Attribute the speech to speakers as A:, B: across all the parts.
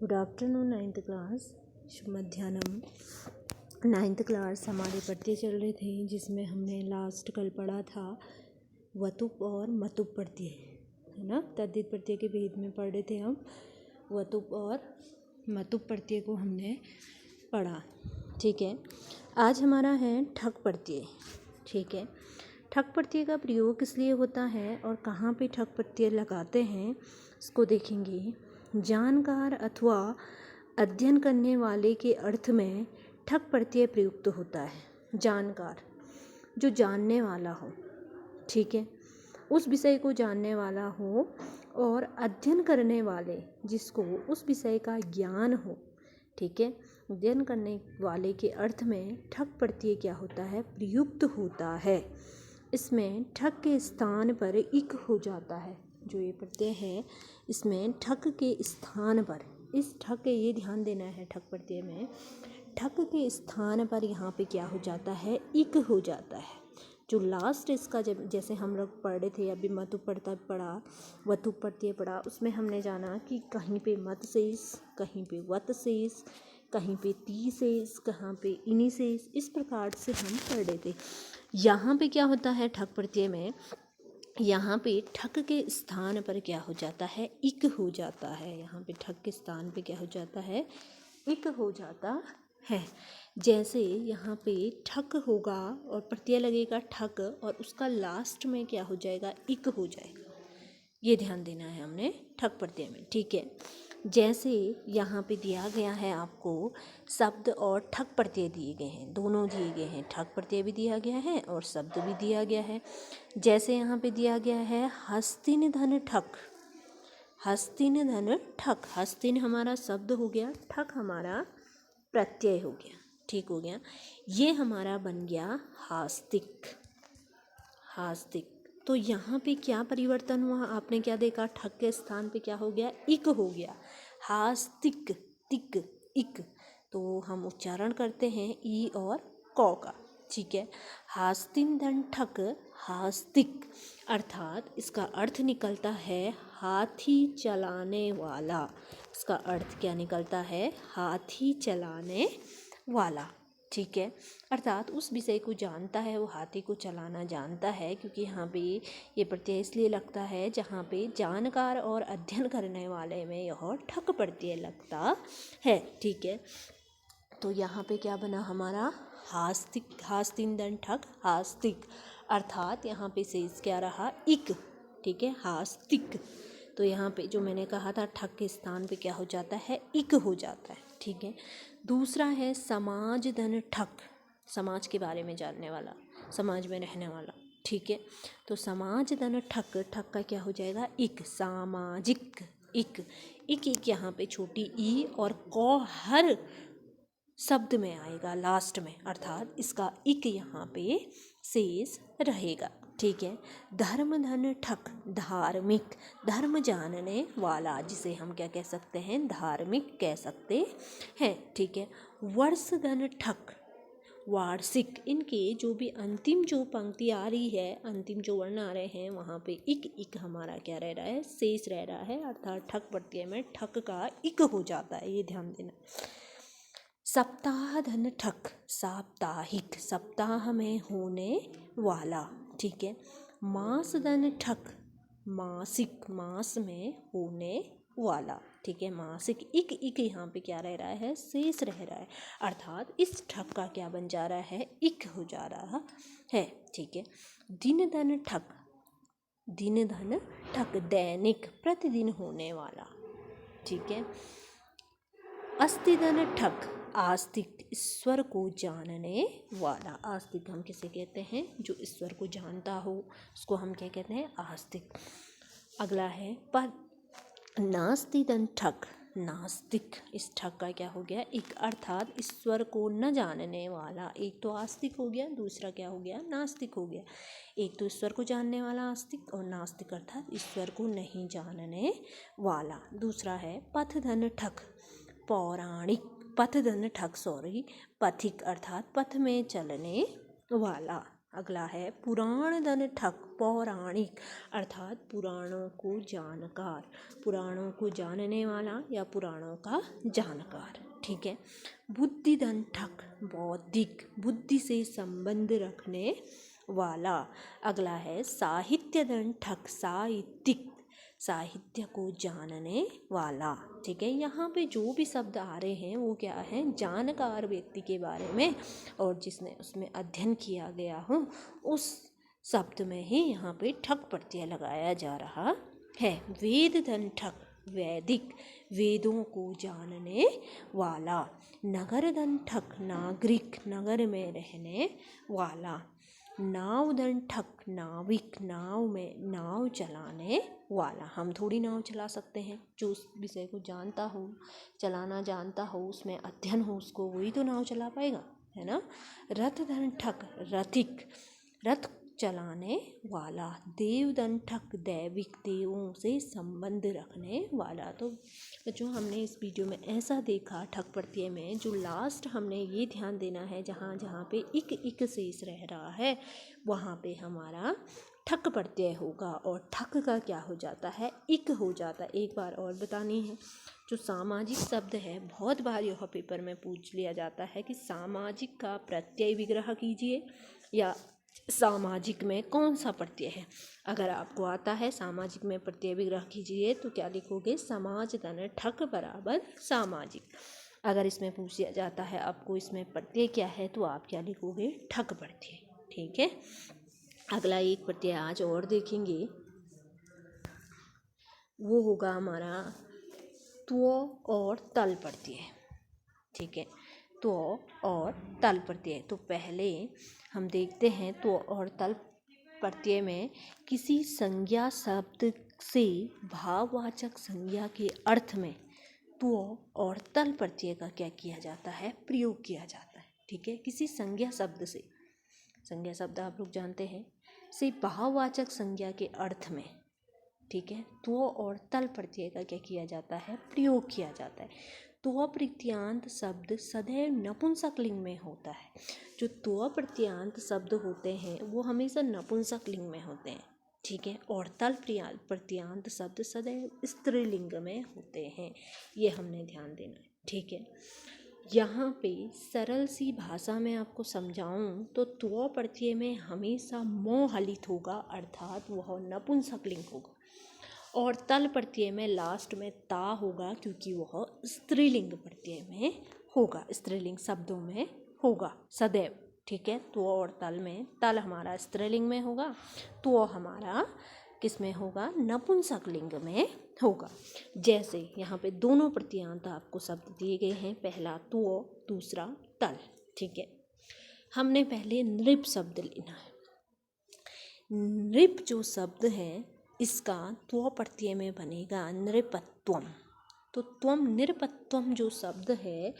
A: Good afternoon ninth class, शुभ मध्याह्नम। Ninth class हमारे पढ़ते चल रहे थे, जिसमें हमने लास्ट कल पढ़ा था वतुप और मतुप प्रत्यय, है ना। तद्धित प्रत्यय के भेद में पढ़ रहे थे हम। वतुप और मतुप प्रत्यय को हमने पढ़ा, ठीक है। आज हमारा है ठक प्रत्यय, ठीक है। ठक प्रत्यय का प्रयोग किस लिए होता है और कहाँ पे ठक प्रत्यय लगाते हैं, इसको देखेंगे। जानकार अथवा अध्ययन करने वाले के अर्थ में ठक प्रत्यय प्रयुक्त होता है। जानकार, जो जानने वाला हो, ठीक है, उस विषय को जानने वाला हो, और अध्ययन करने वाले, जिसको उस विषय का ज्ञान हो, ठीक है। अध्ययन करने वाले के अर्थ में ठक प्रत्यय क्या होता है, प्रयुक्त होता है। इसमें ठक के स्थान पर इक हो जाता है। जो ये प्रत्यय है, इसमें ठक के स्थान पर, इस ठक के, ये ध्यान देना है, ठक प्रत्यय में ठक के स्थान पर यहाँ पे क्या हो जाता है, इक हो जाता है। जो लास्ट इसका, जब जैसे हम लोग पढ़ रहे थे, अभी मतुप प्रत्यय पढ़ा, वतुप प्रत्यय पढ़ा, उसमें हमने जाना कि कहीं पे मत शेष, कहीं पे वत शेष, कहीं पे ती शेष, कहाँ पे इनि शेष, इस प्रकार से हम पढ़ रहे थे। यहाँ पे क्या होता है ठक प्रत्यय में, यहाँ पे ठक के स्थान पर क्या हो जाता है, इक हो जाता है। यहाँ पे ठक के स्थान पे क्या हो जाता है, इक हो जाता है। जैसे यहाँ पे ठक होगा और प्रत्यय लगेगा ठक, और उसका लास्ट में क्या हो जाएगा, इक हो जाएगा। ये ध्यान देना है हमने ठक प्रत्यय में, ठीक है। जैसे यहाँ पे दिया गया है आपको, शब्द और ठक प्रत्यय दिए गए हैं, दोनों दिए गए हैं। ठक प्रत्यय भी दिया गया है और शब्द भी दिया गया है। जैसे यहाँ पे दिया गया है हस्तिन धन ठक, हस्तिन धन ठक। हस्तिन हमारा शब्द हो गया, ठक हमारा प्रत्यय हो गया, ठीक हो गया। ये हमारा बन गया हास्तिक, हास्तिक। तो यहाँ पे क्या परिवर्तन हुआ, आपने क्या देखा, ठक के स्थान पे क्या हो गया, इक हो गया। हास्तिक, तिक, इक। तो हम उच्चारण करते हैं ई और कौ का, ठीक है। हास्तिन धन ठक, हास्तिक, अर्थात इसका अर्थ निकलता है हाथी चलाने वाला। इसका अर्थ क्या निकलता है, हाथी चलाने वाला, ठीक है। अर्थात उस विषय को जानता है, वो हाथी को चलाना जानता है, क्योंकि यहाँ पे ये प्रत्यय इसलिए लगता है जहाँ पे जानकार और अध्ययन करने वाले में यह ठक प्रत्यय लगता है, ठीक है। तो यहाँ पे क्या बना हमारा, हास्तिक, हास्तिन दन ठक, हास्तिक। अर्थात यहाँ पे शेष क्या रहा, इक, ठीक है, हास्तिक। तो यहाँ पे जो मैंने कहा था, ठक के स्थान पे क्या हो जाता है, इक हो जाता है, ठीक है। दूसरा है समाज धन ठक, समाज के बारे में जानने वाला, समाज में रहने वाला, ठीक है। तो समाज धन ठक, ठक का क्या हो जाएगा, इक, सामाजिक, इक, इक, इक यहाँ पे छोटी ई और कौ हर शब्द में आएगा लास्ट में, अर्थात इसका इक यहाँ पे शेष रहेगा, ठीक है। धर्म धन ठक, धार्मिक, धर्म जानने वाला, जिसे हम क्या कह सकते हैं, धार्मिक कह सकते हैं, ठीक है। वर्ष धन ठक, वार्षिक। इनके जो भी अंतिम जो पंक्ति आ रही है, अंतिम जो वर्ण आ रहे हैं, वहाँ पे इक, इक हमारा क्या रह रहा है, शेष रह रहा है, अर्थात ठक प्रत्यय में ठक का इक हो जाता है, ये ध्यान देना। सप्ताह धन ठक, साप्ताहिक, सप्ताह में होने वाला, ठीक है। मास धन ठक, मासिक, मास में होने वाला, ठीक है। मासिक, इक, इक यहाँ पे क्या रह रहा है, शेष रह रहा है, अर्थात इस ठक का क्या बन जा रहा है, इक हो जा रहा है, ठीक है। दिन धन ठक, दिन धन ठक, दैनिक, प्रतिदिन होने वाला, ठीक है। अस्ति धन ठक, आस्तिक, ईश्वर को जानने वाला। आस्तिक हम किसे कहते हैं, जो ईश्वर को जानता हो, उसको हम क्या कहते हैं, आस्तिक। अगला है पद नास्ति धन ठक, नास्तिक, इस ठक का क्या हो गया, एक, अर्थात ईश्वर को न जानने वाला। एक तो आस्तिक हो गया, दूसरा क्या हो गया, नास्तिक हो गया। एक तो ईश्वर को जानने वाला आस्तिक, और नास्तिक अर्थात ईश्वर को नहीं जानने वाला। दूसरा है पथ धन ठक, पौराणिक, पथ धन ठक, सॉरी, पथिक, अर्थात पथ में चलने वाला, अगला है पुराण धन ठग, पौराणिक अर्थात पुराणों को जानकार, पुराणों को जानने वाला या पुराणों का जानकार। ठीक है। बुद्धि धन ठग, बौद्धिक, बुद्धि से संबंध रखने वाला। अगला है साहित्य धन ठग, साहित्यिक, साहित्य को जानने वाला। ठीक है। यहाँ पे जो भी शब्द आ रहे हैं वो क्या है, जानकार व्यक्ति के बारे में और जिसने उसमें अध्ययन किया गया हो उस शब्द में ही यहाँ पे ठग प्रत्यय लगाया जा रहा है। वेद धन ठग, वैदिक, वेदों को जानने वाला। नगर धन ठग, नागरिक, नगर में रहने वाला। नाव धन ठग, नाविक, नाव में नाव चलाने वाला। हम थोड़ी नाव चला सकते हैं, जो उस विषय को जानता हो, चलाना जानता हो, उसमें अध्ययन हो उसको, वही तो नाव चला पाएगा, है ना। रथ धन ठग, रथिक, रथ चलाने वाला। देव धन ठग, दैविक, देवों से संबंध रखने वाला। तो बच्चों हमने इस वीडियो में ऐसा देखा ठग प्रत्यय में, जो लास्ट हमने ये ध्यान देना है जहाँ जहाँ पे इक शेष रह रहा है वहाँ पे हमारा ठग प्रत्यय होगा और ठग का क्या हो जाता है, इक हो जाता है। एक बार और बतानी है, जो सामाजिक शब्द है बहुत बार यह पेपर में पूछ लिया जाता है कि सामाजिक का प्रत्यय विग्रह कीजिए या सामाजिक में कौन सा प्रत्यय है। अगर आपको आता है सामाजिक में प्रत्यय विग्रह कीजिए तो क्या लिखोगे, समाज धन ठग बराबर सामाजिक। अगर इसमें पूछ लिया जाता है आपको इसमें प्रत्यय क्या है तो आप क्या लिखोगे, ठग प्रत्यय। ठीक है। अगला एक प्रत्यय आज और देखेंगे, वो होगा हमारा त्व और तल प्रत्यय। ठीक है। त्व और तल प्रत्यय। तो पहले हम देखते हैं त्व और तल प्रत्यय में किसी संज्ञा शब्द से भाववाचक संज्ञा के अर्थ में त्व और तल प्रत्यय का क्या किया जाता है, प्रयोग किया जाता है। ठीक है। किसी संज्ञा शब्द से, संज्ञा शब्द आप लोग जानते हैं, से भाववाचक संज्ञा के अर्थ में, ठीक है, त्व और तल प्रत्यय का क्या किया जाता है, प्रयोग किया जाता है। त्व प्रत्ययान्त शब्द सदैव नपुंसक लिंग में होता है। जो त्व प्रत्ययान्त शब्द होते हैं वो हमेशा नपुंसक लिंग में होते हैं। ठीक है। और तल प्रत्ययान्त शब्द सदैव स्त्रीलिंग में होते हैं, ये हमने ध्यान देना है। ठीक है। यहाँ पे सरल सी भाषा में आपको समझाऊं तो त्व प्रत्यय में हमेशा मो हलित होगा, अर्थात वह नपुंसक लिंग होगा। और तल प्रत्यय में लास्ट में ता होगा, क्योंकि वह स्त्रीलिंग प्रत्यय में होगा, स्त्रीलिंग शब्दों में होगा सदैव। ठीक है। त्व और तल में, तल हमारा स्त्रीलिंग में होगा, त्व हमारा किस में होगा, नपुंसक लिंग में होगा। जैसे यहाँ पे दोनों प्रत्ययान्त आपको शब्द दिए गए हैं, पहला त्व, दूसरा तल। ठीक है। हमने पहले नृप शब्द लेना है। नृप जो शब्द है इसका त्व प्रत्यय में बनेगा नृपत्वम। तो त्वम नृपत्वम जो शब्द है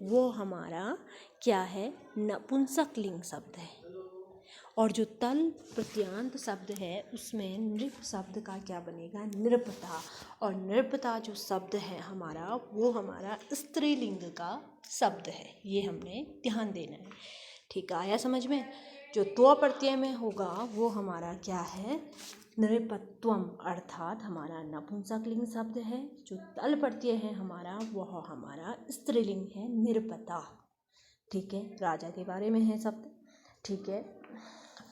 A: वो हमारा क्या है, नपुंसक लिंग शब्द है। और जो तल प्रत्ययान्त शब्द है उसमें नृप शब्द का क्या बनेगा, नृपता। और नृपता जो शब्द है हमारा वो हमारा स्त्रीलिंग का शब्द है, ये हमने ध्यान देना है। ठीक आया समझ में। जो त्व प्रत्यय में होगा वो हमारा क्या है, नृपत्वम, अर्थात हमारा नपुंसक लिंग शब्द है। जो तल प्रत्यय है हमारा वह हमारा स्त्रीलिंग है, नृपता। ठीक है। राजा के बारे में है शब्द। ठीक है।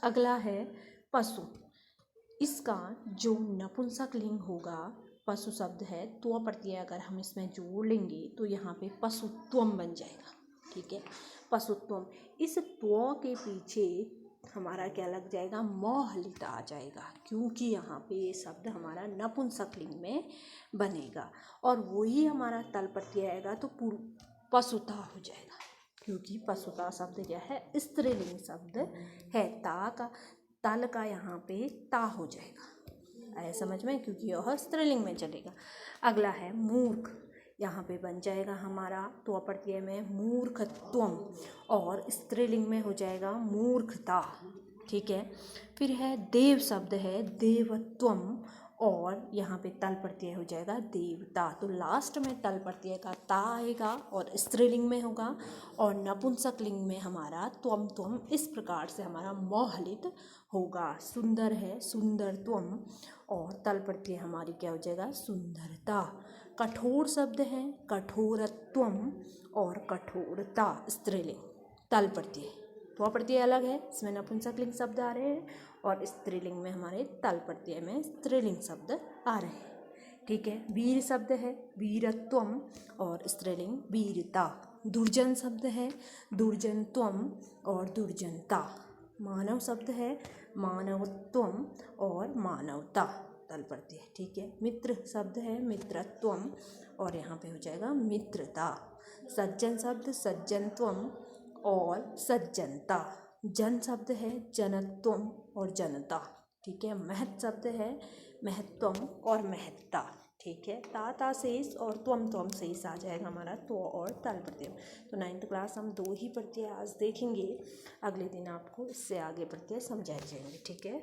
A: अगला है पशु। इसका जो नपुंसक लिंग होगा, पशु शब्द है, त्व प्रत्यय अगर हम इसमें जोड़ लेंगे तो यहाँ पे पशुत्वम बन जाएगा। ठीक है। पशुत्वम, इस त्व के पीछे हमारा क्या लग जाएगा, म हलित आ जाएगा, क्योंकि यहाँ पे ये शब्द हमारा नपुंसक लिंग में बनेगा। और वही हमारा तल प्रत्यय आएगा तो पशुता हो जाएगा, क्योंकि पशुता शब्द क्या है, स्त्रीलिंग शब्द है। ता का, तल का यहाँ पे ता हो जाएगा, आया समझ में, क्योंकि यह स्त्रीलिंग में चलेगा। अगला है मूर्ख। यहाँ पे बन जाएगा हमारा त्व प्रत्यय में मूर्खत्वम और स्त्रीलिंग में हो जाएगा मूर्खता। ठीक है। फिर है देव शब्द है, देवत्वम और यहाँ पे तल प्रत्यय हो जाएगा देवता। तो लास्ट में तल प्रत्यय का ता आएगा और स्त्रीलिंग में होगा, और नपुंसक लिंग में हमारा त्वम इस प्रकार से हमारा मौहलित होगा। सुंदर है सुंदर त्वम, और तल प्रत्यय हमारी क्या हो जाएगा सुंदरता। कठोर शब्द है कठोरत्वम और कठोरता स्त्रीलिंग। तल प्रत्यय त्व प्रत्यय अलग है, इसमें नपुंसक लिंग शब्द आ रहे हैं, और स्त्रीलिंग में हमारे तल प्रत्यय में स्त्रीलिंग शब्द आ रहे हैं। ठीक है। वीर शब्द है वीरत्वम और स्त्रीलिंग वीरता। दुर्जन शब्द है दुर्जनत्वम और दुर्जनता। मानव शब्द है मानवत्वम और मानवता, तल प्रत्यय। ठीक है। मित्र शब्द है मित्रत्वम और यहाँ पे हो जाएगा मित्रता। सज्जन शब्द सज्जनत्वम और सज्जनता। जन शब्द है जनत्वम और जनता। ठीक है। महत शब्द है महत्वम और महत्ता। ठीक है। ता शेष और त्वम शेष आ जाएगा हमारा तो और तल प्रत्यय। तो 9th क्लास हम 2 ही प्रत्यय आज देखेंगे, अगले दिन आपको इससे आगे प्रत्यय समझाए जाएंगे। ठीक है।